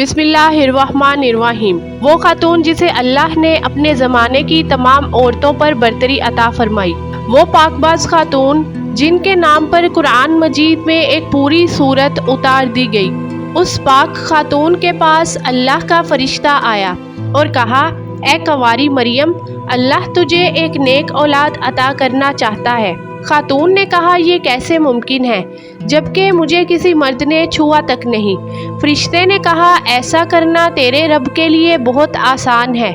بسم اللہ الرحمن الرحیم۔ وہ خاتون جسے اللہ نے اپنے زمانے کی تمام عورتوں پر برتری عطا فرمائی، وہ پاک باز خاتون جن کے نام پر قرآن مجید میں ایک پوری سورت اتار دی گئی، اس پاک خاتون کے پاس اللہ کا فرشتہ آیا اور کہا، اے کنواری مریم، اللہ تجھے ایک نیک اولاد عطا کرنا چاہتا ہے۔ خاتون نے کہا، یہ کیسے ممکن ہے جبکہ مجھے کسی مرد نے چھوا تک نہیں۔ فرشتے نے کہا، ایسا کرنا تیرے رب کے لیے بہت آسان ہے۔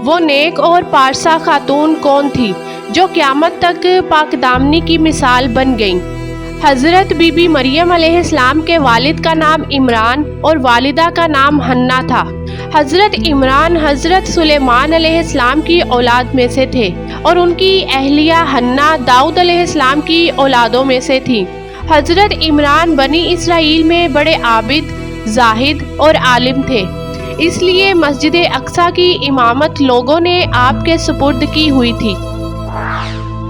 وہ نیک اور پارسا خاتون کون تھی جو قیامت تک پاک دامنی کی مثال بن گئیں؟ حضرت بی بی مریم علیہ السلام کے والد کا نام عمران اور والدہ کا نام حنا تھا۔ حضرت عمران حضرت سلیمان علیہ السلام کی اولاد میں سے تھے اور ان کی اہلیہ حنا داؤد علیہ السلام کی اولادوں میں سے تھی۔ حضرت عمران بنی اسرائیل میں بڑے عابد، زاہد اور عالم تھے، اس لیے مسجد اقصی کی امامت لوگوں نے آپ کے سپرد کی ہوئی تھی۔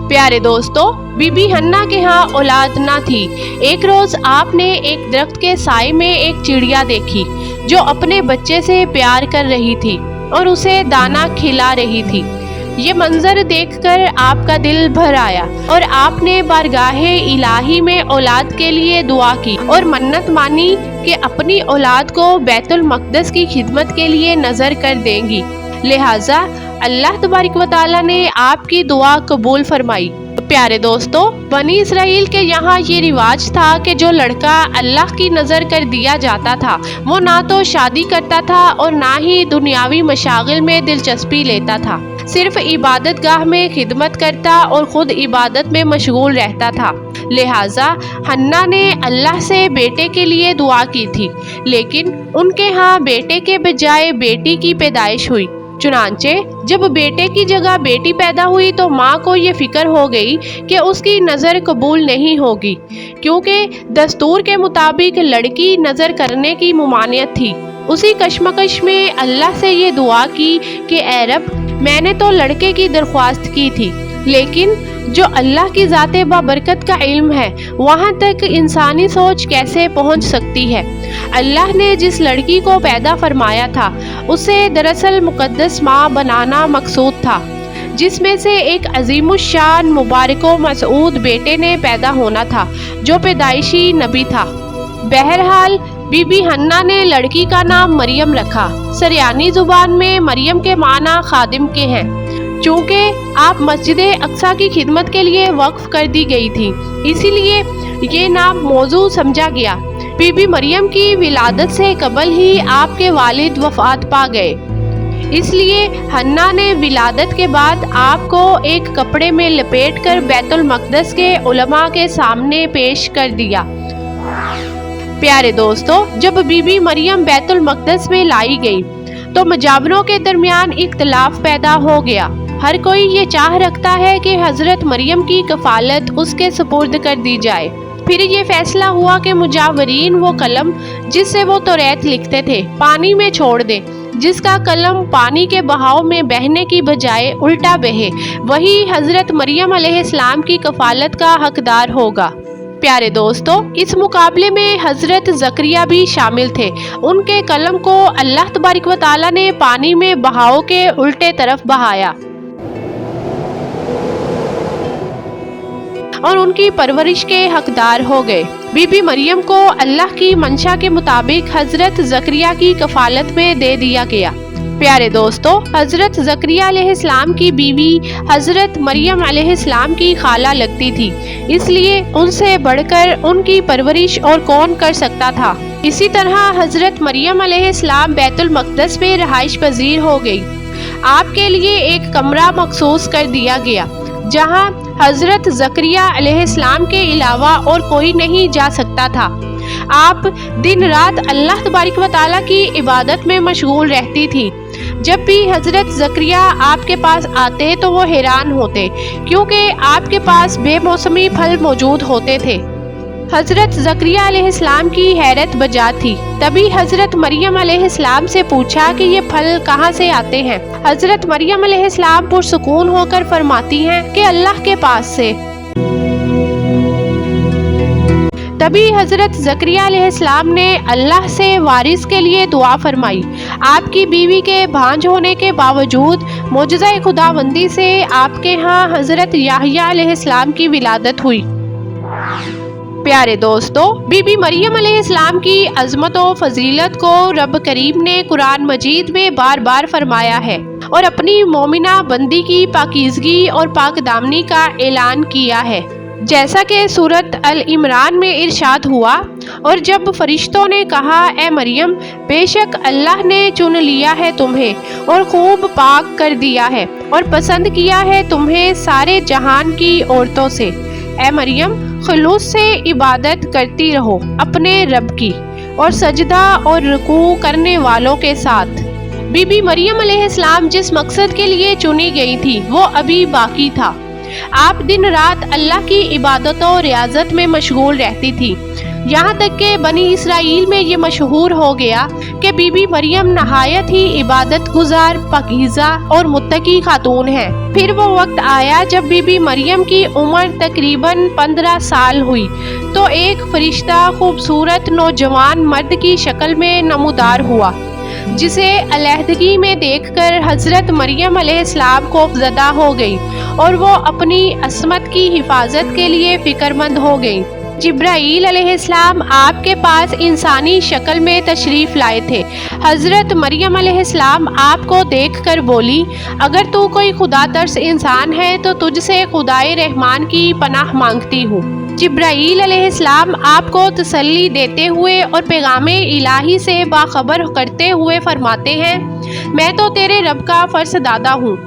پیارے دوستو، بی بی حنا کے ہاں اولاد نہ تھی۔ ایک روز آپ نے ایک درخت کے سائے میں ایک چڑیا دیکھی جو اپنے بچے سے پیار کر رہی تھی اور اسے دانا کھلا رہی تھی۔ یہ منظر دیکھ کر آپ کا دل بھر آیا اور آپ نے بارگاہ الہی میں اولاد کے لیے دعا کی اور منت مانی کہ اپنی اولاد کو بیت المقدس کی خدمت کے لیے نظر کر دیں گی۔ لہٰذا اللہ تبارک و تعالیٰ نے آپ کی دعا قبول فرمائی۔ پیارے دوستو، بنی اسرائیل کے یہاں یہ رواج تھا کہ جو لڑکا اللہ کی نظر کر دیا جاتا تھا وہ نہ تو شادی کرتا تھا اور نہ ہی دنیاوی مشاغل میں دلچسپی لیتا تھا، صرف عبادت گاہ میں خدمت کرتا اور خود عبادت میں مشغول رہتا تھا۔ لہٰذا حنا نے اللہ سے بیٹے کے لیے دعا کی تھی، لیکن ان کے ہاں بیٹے کے بجائے بیٹی کی پیدائش ہوئی۔ چنانچہ جب بیٹے کی جگہ بیٹی پیدا ہوئی تو ماں کو یہ فکر ہو گئی کہ اس کی نظر قبول نہیں ہوگی، کیونکہ دستور کے مطابق لڑکی نظر کرنے کی ممانعت تھی۔ اسی کشمکش میں اللہ سے یہ دعا کی کہ اے رب، میں نے تو لڑکے کی درخواست کی تھی، لیکن جو اللہ کی ذات بابرکت کا علم ہے وہاں تک انسانی سوچ کیسے پہنچ سکتی ہے؟ اللہ نے جس لڑکی کو پیدا فرمایا تھا اسے دراصل مقدس ماں بنانا مقصود تھا، جس میں سے ایک عظیم الشان مبارک و مسعود بیٹے نے پیدا ہونا تھا جو پیدائشی نبی تھا۔ بہرحال بی بی حنا نے لڑکی کا نام مریم رکھا۔ سریانی زبان میں مریم کے معنی خادم کے ہیں۔ چونکہ آپ مسجد اقصی کی خدمت کے لیے وقف کر دی گئی تھی، اسی لیے یہ نام موضوع سمجھا گیا۔ بی بی مریم کی ولادت سے قبل ہی آپ کے والد وفات پا گئے، اس لیے حنا نے ولادت کے بعد آپ کو ایک کپڑے میں لپیٹ کر بیت المقدس کے علماء کے سامنے پیش کر دیا۔ پیارے دوستو، جب بی بی مریم بیت المقدس میں لائی گئی تو مجاوروں کے درمیان اختلاف پیدا ہو گیا۔ ہر کوئی یہ چاہ رکھتا ہے کہ حضرت مریم کی کفالت اس کے سپرد کر دی جائے۔ پھر یہ فیصلہ ہوا کہ مجاورین وہ قلم جس سے وہ توریت لکھتے تھے پانی میں چھوڑ دیں، جس کا قلم پانی کے بہاؤ میں بہنے کی بجائے الٹا بہے، وہی حضرت مریم علیہ السلام کی کفالت کا حقدار ہوگا۔ پیارے دوستو، اس مقابلے میں حضرت زکریا بھی شامل تھے۔ ان کے قلم کو اللہ تبارک و تعالیٰ نے پانی میں بہاؤ کے الٹے طرف بہایا اور ان کی پرورش کے حقدار ہو گئے۔ بی بی مریم کو اللہ کی منشا کے مطابق حضرت زکریا کی کفالت میں دے دیا گیا۔ پیارے دوستو، حضرت زکریا علیہ السلام کی بیوی حضرت مریم علیہ السلام کی خالہ لگتی تھی، اس لیے ان سے بڑھ کر ان کی پرورش اور کون کر سکتا تھا۔ اسی طرح حضرت مریم علیہ السلام بیت المقدس میں رہائش پذیر ہو گئی۔ آپ کے لیے ایک کمرہ مخصوص کر دیا گیا جہاں حضرت زکریا علیہ السلام کے علاوہ اور کوئی نہیں جا سکتا تھا۔ آپ دن رات اللہ تبارک و تعالیٰ کی عبادت میں مشغول رہتی تھی۔ جب بھی حضرت زکریا آپ کے پاس آتے تو وہ حیران ہوتے، کیونکہ آپ کے پاس بے موسمی پھل موجود ہوتے تھے۔ حضرت زکریا علیہ السلام کی حیرت بجا تھی۔ تبھی حضرت مریم علیہ السلام سے پوچھا کہ یہ پھل کہاں سے آتے ہیں؟ حضرت مریم علیہ السلام پرسکون ہو کر فرماتی ہیں کہ اللہ کے پاس سے۔ तभी हज़रत ज़करिया अलैहिस्सलाम ने अल्लाह से वारिस के लिए दुआ फरमाई। आपकी बीवी के भांज होने के बावजूद मोजज़ा खुदाबंदी से आपके यहाँ हज़रत याहया अलैहिस्सलाम की विलादत हुई। प्यारे दोस्तों, बीबी मरियम अलैहिस्सलाम की अज़मत और फजीलत को रब करीम ने कुरान मजीद में बार बार फरमाया है और अपनी मोमिना बंदी की पाकीज़गी और पाकदामनी का ऐलान किया है। जैसा कि सूरत अल इमरान में इरशाद हुआ, और जब फरिश्तों ने कहा, ए मरियम, बेशक अल्लाह ने चुन लिया है तुम्हें और खूब पाक कर दिया है और पसंद किया है तुम्हें सारे जहान की औरतों से। ए मरियम, खुलूस से इबादत करती रहो अपने रब की और सजदा और रुकू करने वालों के साथ। बीबी मरियम अलैहिस्सलाम जिस मकसद के लिए चुनी गई थी वो अभी बाकी था। आप दिन रात अल्लाह की इबादत और रियाजत में मशगूल रहती थी। यहाँ तक कि बनी इसराइल में ये मशहूर हो गया कि बीबी मरियम नहायत ही इबादत गुजार, पाकीज़ा और मुत्तकी खातून है। फिर वो वक्त आया जब बीबी मरियम की उम्र तकरीबन 15 साल हुई तो एक फरिश्ता खूबसूरत नौजवान मर्द की शक्ल में नमूदार हुआ, जिसे अलहदगी में देखकर हज़रत मरियम अलैहिस्सलाम खौफज़दा हो गई और वो अपनी असमत की हिफाजत के लिए फ़िक्रमंद हो गई। जिब्राईल अलैहिस्सलाम आपके पास इंसानी शक्ल में तशरीफ़ लाए थे। हज़रत मरियम अलैहिस्सलाम आपको देखकर बोली, अगर तू कोई खुदा तर्स इंसान है तो तुझसे खुदाए रहमान की पनाह मांगती हूँ। जिब्राईल अलैहिस्सलाम आपको तसल्ली देते हुए और पैगामे इलाही से बाखबर करते हुए फरमाते हैं, मैं तो तेरे रब का फ़र्ज़दादा हूँ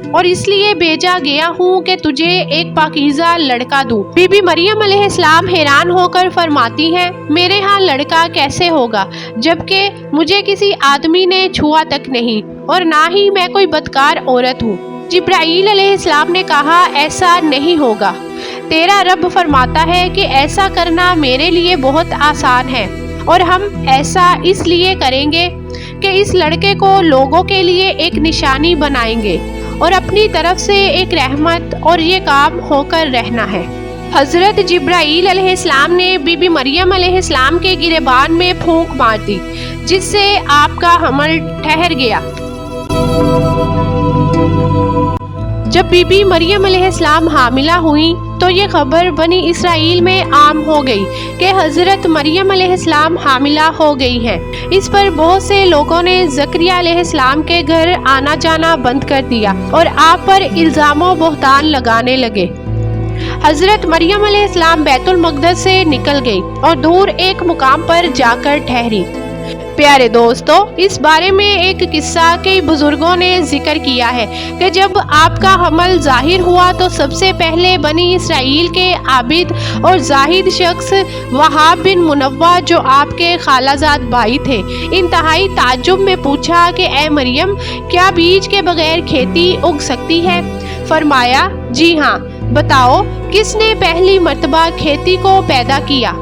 और इसलिए भेजा गया हूँ कि तुझे एक पाकीज़ा लड़का दूँ। बीबी मरियम अलैहिस्सलाम हैरान होकर फरमाती हैं, मेरे यहाँ लड़का कैसे होगा जबकि मुझे किसी आदमी ने छुआ तक नहीं और ना ही मैं कोई बदकार औरत हूँ। जिब्राईल अलैहिस्सलाम ने कहा, ऐसा नहीं होगा। तेरा रब फरमाता है कि ऐसा करना मेरे लिए बहुत आसान है और हम ऐसा इसलिए करेंगे कि इस लड़के को लोगों के लिए एक निशानी बनाएंगे और अपनी तरफ से एक रहमत, और ये काम होकर रहना है। हज़रत जिब्राईल अलैहिस्सलाम ने बीबी मरियम अलैहिस्सलाम के गिरेबान में फूंक मार दी, जिससे आपका हमल ठहर गया। जब बीबी मरियम अलैहिस्सलाम हामिला हुई तो ये खबर बनी इसराइल में आम हो गई कि हज़रत मरियम अलैहिस्सलाम हामिला हो गई हैं। इस पर बहुत से लोगों ने ज़करिया अलैहिस्सलाम के घर आना जाना बंद कर दिया और आप पर इल्ज़ामों बहतान लगाने लगे। हज़रत मरियम अलैहिस्सलाम बैतुल मक़दस से निकल गई और दूर एक मुकाम पर जाकर ठहरी। प्यारे दोस्तों, इस बारे में एक किस्सा कई बुजुर्गों ने जिक्र किया है कि जब आपका हमल जाहिर हुआ तो सबसे पहले बनी इसराइल के आबिद और जाहिद शख्स वहाब बिन मुनव्वा, जो आपके खालाजाद भाई थे, इंतहाई ताज्जुब में पूछा कि ए मरियम, क्या बीज के बगैर खेती उग सकती है? फरमाया, जी हाँ, बताओ किसने पहली मर्तबा खेती को पैदा किया?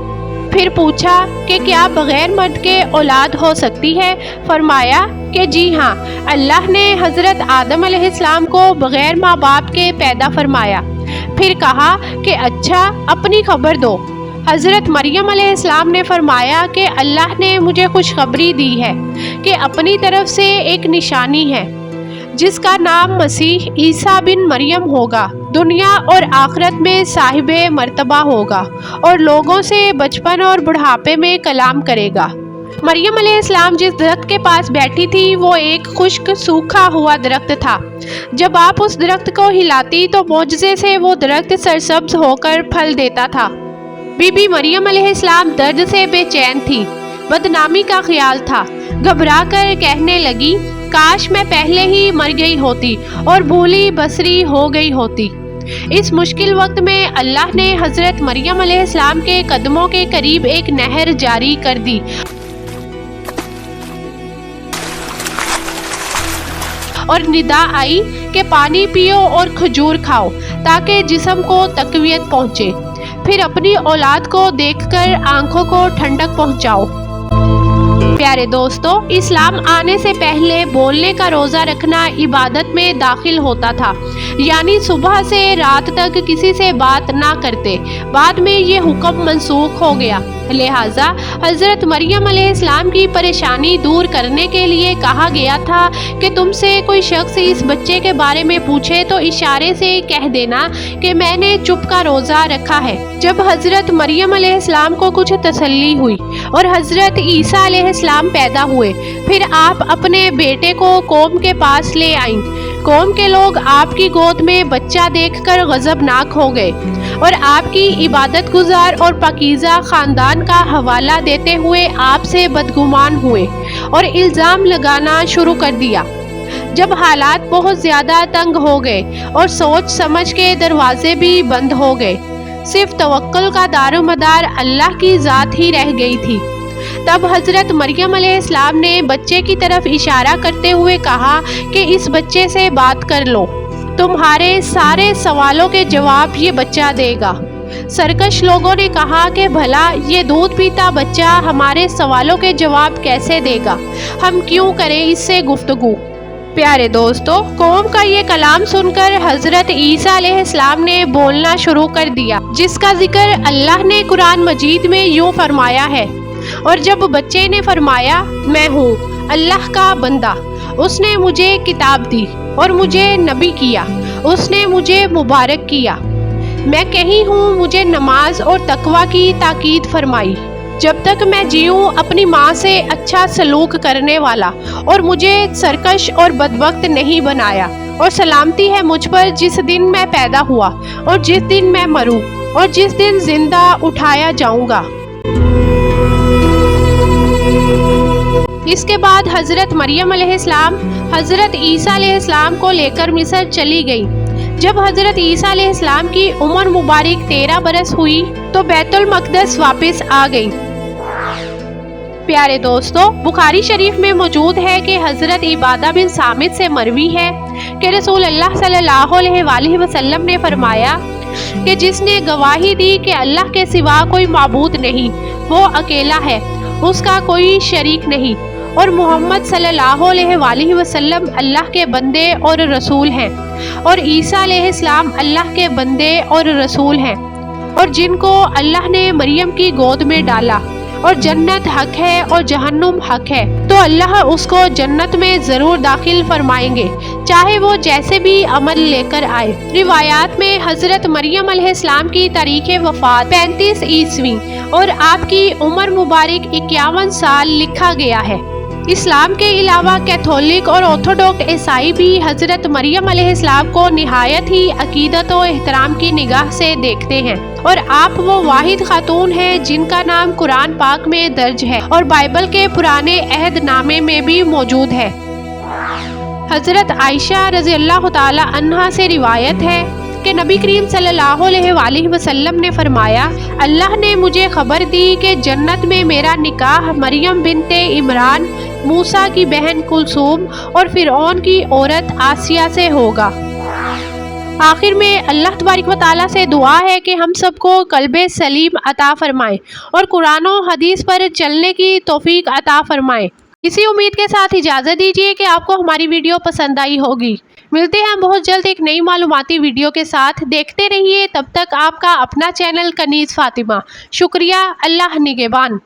फिर पूछा कि क्या बग़ैर मर्द के औलाद हो सकती है? फरमाया कि जी हाँ, अल्लाह ने हज़रत आदम अलैहिस्सलाम को बग़ैर माँ बाप के पैदा फरमाया। फिर कहा कि अच्छा, अपनी खबर दो। हज़रत मरियम अलैहिस्सलाम ने फरमाया कि अल्लाह ने मुझे खुशखबरी दी है कि अपनी तरफ से एक निशानी है जिसका नाम मसीह ईसा बिन मरियम होगा। दुनिया और आखिरत में साहिबे मर्तबा होगा और लोगों से बचपन और बुढ़ापे में कलाम करेगा। मरियम अलैहिस्सलाम जिस दरख्त के पास बैठी थी वो एक खुश्क सूखा हुआ दरख्त था। जब आप उस दरख्त को हिलाती तो मौजज़े से वो दरख्त सरसब्ज होकर फल देता था। बीबी मरियम अलैहिस्सलाम दर्द से बेचैन थी, बदनामी का ख्याल था। घबरा कर कहने लगी, काश मैं पहले ही मर गई होती और भूली बसरी हो गई होती। इस मुश्किल वक्त में अल्लाह ने हज़रत मरियम अलैहिस्सलाम के कदमों के करीब एक नहर जारी कर दी और निदा आई कि पानी पियो और खजूर खाओ ताकि जिस्म को तक़वियत पहुँचे, फिर अपनी औलाद को देखकर आंखों को ठंडक पहुँचाओ। प्यारे दोस्तों, इस्लाम आने से पहले बोलने का रोज़ा रखना इबादत में दाखिल होता था, यानी सुबह से रात तक किसी से बात ना करते। बाद में ये हुक्म मनसूख हो गया, लिहाजा हज़रत मरियम अलैहिस्सलाम की परेशानी दूर करने के लिए कहा गया था कि तुमसे कोई शख्स इस बच्चे के बारे में पूछे तो इशारे से कह देना कि मैंने चुप का रोज़ा रखा है। जब हज़रत मरियम अलैहिस्सलाम को कुछ तसल्ली हुई और हज़रत ईसा अलैहिस्सलाम पैदा हुए, फिर आप अपने बेटे को कौम के पास ले आईं। कौम के लोग आपकी गोद में बच्चा देखकर गज़बनाक हो गए और आपकी इबादत गुजार और पाकीज़ा ख़ानदान का हवाला देते हुए आपसे बदगुमान हुए और इल्ज़ाम लगाना शुरू कर दिया। जब हालात बहुत ज़्यादा तंग हो गए और सोच समझ के दरवाजे भी बंद हो गए, सिर्फ तवक्कुल का दारोमदार अल्लाह की ज़ात ही रह गई थी, तब हज़रत मरियम अलैहिस्सलाम ने बच्चे की तरफ इशारा करते हुए कहा कि इस बच्चे से बात कर लो, तुम्हारे सारे सवालों के जवाब ये बच्चा देगा। सरकश लोगों ने कहा कि भला ये दूध पीता बच्चा हमारे सवालों के जवाब कैसे देगा, हम क्यों करें इससे गुफ्तगू। प्यारे दोस्तों, कौम का ये कलाम सुनकर हज़रत ईसा अलैहिस्सलाम ने बोलना शुरू कर दिया, जिसका जिक्र अल्लाह ने कुरान मजीद में यूँ फरमाया है, और जब बच्चे ने फरमाया मैं हूँ अल्लाह का बंदा, उसने मुझे किताब दी और मुझे नबी किया, उसने मुझे मुबारक किया, मैं कही हूँ मुझे नमाज और तकवा की ताकीद फरमाई, जब तक मैं जीऊँ अपनी माँ से अच्छा सलूक करने वाला, और मुझे सरकश और बदबख्त नहीं बनाया, और सलामती है मुझ पर जिस दिन मैं पैदा हुआ और जिस दिन मैं मरूँ और जिस दिन जिंदा उठाया जाऊँगा। इसके बाद हज़रत मरियम अलैहिस्सलाम हज़रत ईसा अलैहिस्सलाम को लेकर मिस्र चली गई। जब हज़रत ईसा अलैहिस्सलाम की उम्र मुबारक 13 बरस हुई तो बैतुल मक़दस वापस आ गई। प्यारे दोस्तों, बुखारी शरीफ में मौजूद है कि हज़रत इबादा बिन सामित से मरवी है कि रसूल अल्लाह सल्लल्लाहु अलैहि वसल्लम ने फरमाया कि जिसने गवाही दी कि अल्लाह के सिवा कोई माबूद नहीं, वो अकेला है, उसका कोई शरीक नहीं, और मोहम्मद सल्लल्लाहु अलैहि वसल्लम अल्लाह के बंदे और रसूल हैं, और ईसा अलैहिस्सलाम अल्लाह के बंदे और रसूल हैं, और जिनको अल्लाह ने मरियम की गोद में डाला, और जन्नत हक है और जहन्नुम हक है, तो अल्लाह उसको जन्नत में ज़रूर दाखिल फरमाएंगे, चाहे वो जैसे भी अमल लेकर आए। रिवायात में हज़रत मरियम अलैहिस्सलाम की तारीख़ वफ़ात 35 ईस्वी और आपकी उम्र मुबारक 51 साल लिखा गया है। इस्लाम के अलावा कैथोलिक और ऑर्थोडॉक्स ईसाई भी हज़रत मरियम अलैहिस्सलाम को निहायत ही अकीदत और एहतराम की निगाह से देखते हैं, और आप वो वाहिद खातून हैं जिनका नाम कुरान पाक में दर्ज है और बाइबल के पुराने अहद नामे में भी मौजूद है। हज़रत आयशा रज़ियल्लाहु ताला अन्हा से रिवायत है कि नबी करीम सल्लल्लाहु अलैहि वसल्लम ने फरमाया, अल्लाह ने मुझे खबर दी कि जन्नत में मेरा निकाह मरियम बिनते इमरान, मूसा की बहन कुलसूम और फिरौन की औरत आसिया से होगा। आखिर में अल्लाह तबारक व तआला से दुआ है कि हम सबको कल्बे सलीम अता फरमाएं और कुरान और हदीस पर चलने की तौफीक अता फरमाएं। इसी उम्मीद के साथ इजाज़त दीजिए कि आपको हमारी वीडियो पसंद आई होगी। मिलते हैं बहुत जल्द एक नई मालूमाती वीडियो के साथ। देखते रहिए, तब तक आपका अपना चैनल कनीज़ फातिमा। शुक्रिया। अल्लाह निगहबान।